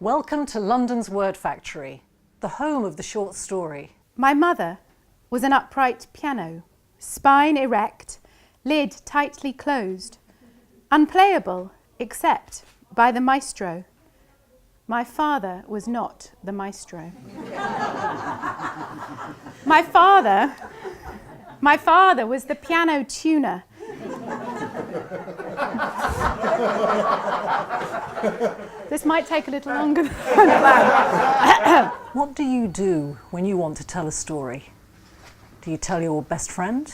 Welcome to London's Word Factory, the home of the short story. My mother was an upright piano, spine erect, lid tightly closed, unplayable except by the maestro. My father was not the maestro. My father was the piano tuner. This might take a little longer than planned. What do you do when you want to tell a story? Do you tell your best friend?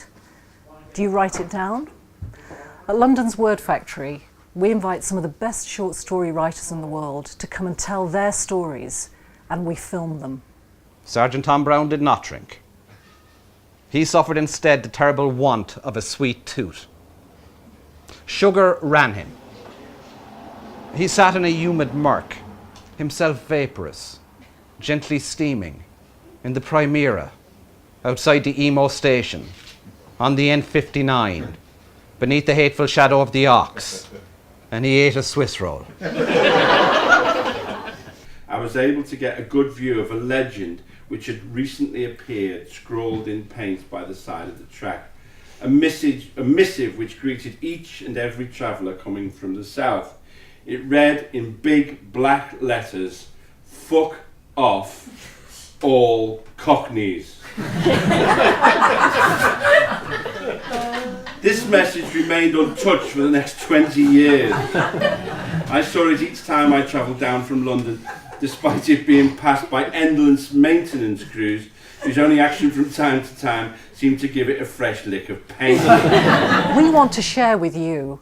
Do you write it down? At London's Word Factory, we invite some of the best short story writers in the world to come and tell their stories, and we film them. Sergeant Tom Brown did not drink. He suffered instead the terrible want of a sweet tooth. Sugar ran him. He sat in a humid murk, himself vaporous, gently steaming, in the Primera, outside the Emo station, on the N59, beneath the hateful shadow of the Ox, and he ate a Swiss roll. I was able to get a good view of a legend which had recently appeared, scrawled in paint by the side of the track. A missive which greeted each and every traveller coming from the south. It read in big black letters, "Fuck off, all cockneys." This message remained untouched for the next 20 years. I saw it each time I travelled down from London, despite it being passed by endless maintenance crews whose only action from time to time seemed to give it a fresh lick of paint. We want to share with you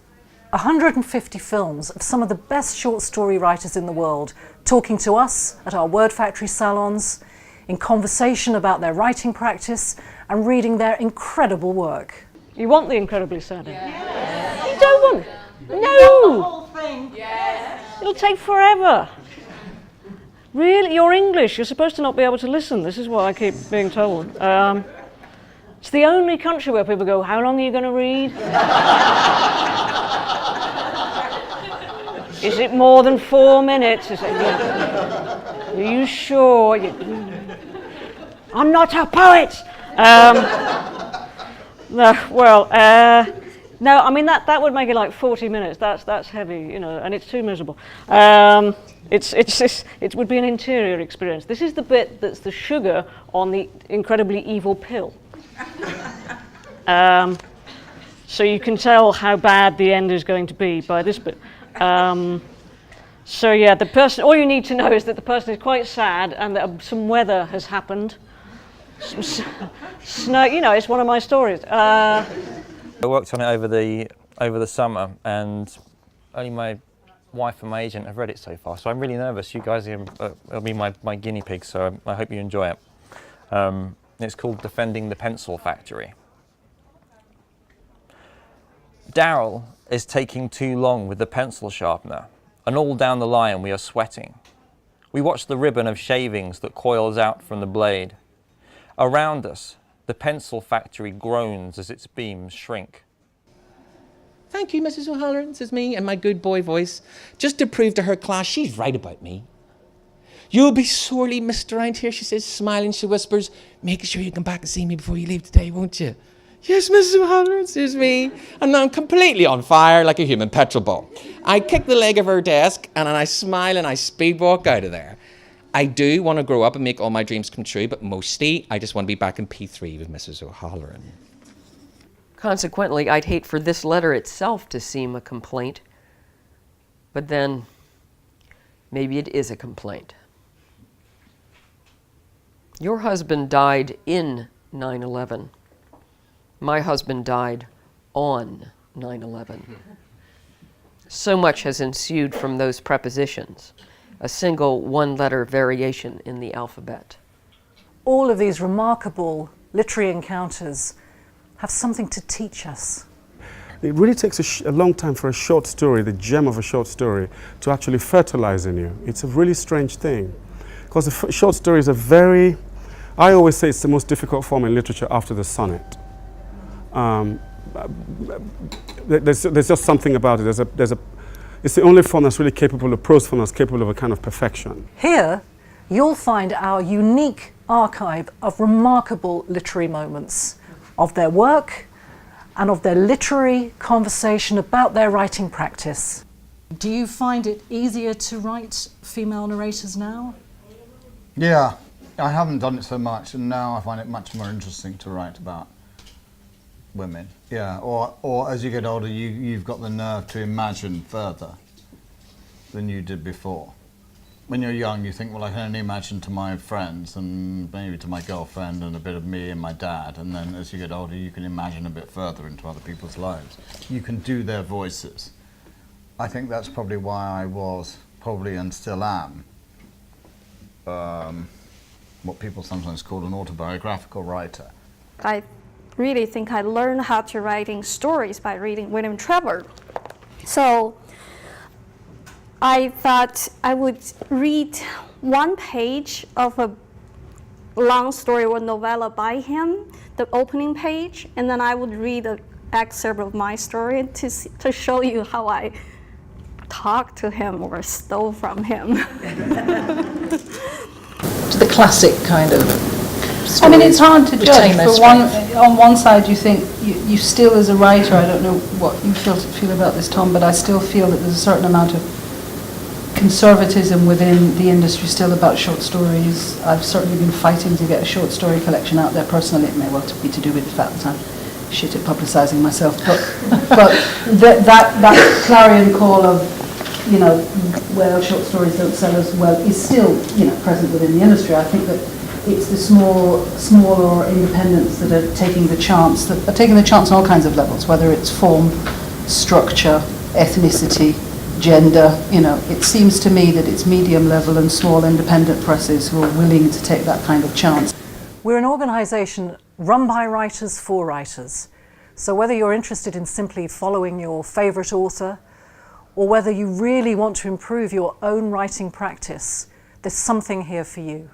150 films of some of the best short story writers in the world, talking to us at our Word Factory salons, in conversation about their writing practice and reading their incredible work. You want the incredibly sad end? Yes. You don't want it? No! The whole thing. Yes. It'll take forever. Really? You're English. You're supposed to not be able to listen. This is what I keep being told. It's the only country where people go, how long are you going to read? Is it more than 4 minutes? Is it, yeah. Are you sure? I'm not a poet! No, I mean that would make it like 40 minutes. That's heavy, you know, and it's too miserable. It would be an interior experience. This is the bit that's the sugar on the incredibly evil pill. So you can tell how bad the end is going to be by this bit. So yeah, the person. All you need to know is that the person is quite sad and that some weather has happened. Snow, you know, it's one of my stories. I worked on it over the summer, and only my wife and my agent have read it so far. So I'm really nervous. You guys will be my guinea pigs, so I hope you enjoy it. It's called Defending the Pencil Factory. Daryl is taking too long with the pencil sharpener, and all down the line we are sweating. We watch the ribbon of shavings that coils out from the blade. Around us, the pencil factory groans as its beams shrink. Thank you, Mrs. O'Halloran, says me in my good boy voice, just to prove to her class she's right about me. You'll be sorely missed around here, she says, smiling. She whispers, making sure you come back and see me before you leave today, won't you? Yes, Mrs. O'Halloran, says me, and I'm completely on fire like a human petrol ball. I kick the leg of her desk, and then I smile and I speed walk out of there. I do want to grow up and make all my dreams come true, but mostly I just want to be back in P3 with Mrs. O'Halloran. Consequently, I'd hate for this letter itself to seem a complaint, but then maybe it is a complaint. Your husband died in 9/11. My husband died on 9/11. So much has ensued from those prepositions, a single one-letter variation in the alphabet. All of these remarkable literary encounters have something to teach us. It really takes a long time for a short story, the gem of a short story, to actually fertilize in you. It's a really strange thing. Because the short story is I always say it's the most difficult form in literature after the sonnet. There's just something about it. It's the only form that's really capable, the prose form that's capable of a kind of perfection. Here, you'll find our unique archive of remarkable literary moments, of their work and of their literary conversation about their writing practice. Do you find it easier to write female narrators now? Yeah, I haven't done it so much, and now I find it much more interesting to write about women. Yeah, or as you get older, you've got the nerve to imagine further than you did before. When you're young, you think, well, I can only imagine to my friends and maybe to my girlfriend and a bit of me and my dad. And then as you get older, you can imagine a bit further into other people's lives. You can do their voices. I think that's probably why I was, probably and still am, what people sometimes call an autobiographical writer. I really think I learned how to writing stories by reading William Trevor. So I thought I would read one page of a long story or novella by him, the opening page, and then I would read an excerpt of my story to show you how I talked to him or stole from him. The classic kind of stories. I mean, it's hard to judge. For on one side, you think you still, as a writer, I don't know what you feel about this, Tom, but I still feel that there's a certain amount of conservatism within the industry still about short stories. I've certainly been fighting to get a short story collection out there personally. It may well be to do with the fact that I'm shit at publicising myself, but that clarion call of, you know, well, short stories don't sell as well is still, you know, present within the industry. I think that it's the smaller independents that are taking the chance on all kinds of levels, whether it's form, structure, ethnicity, gender. You know, it seems to me that it's medium level and small independent presses who are willing to take that kind of chance. We're an organisation run by writers for writers. So whether you're interested in simply following your favourite author, or whether you really want to improve your own writing practice, there's something here for you.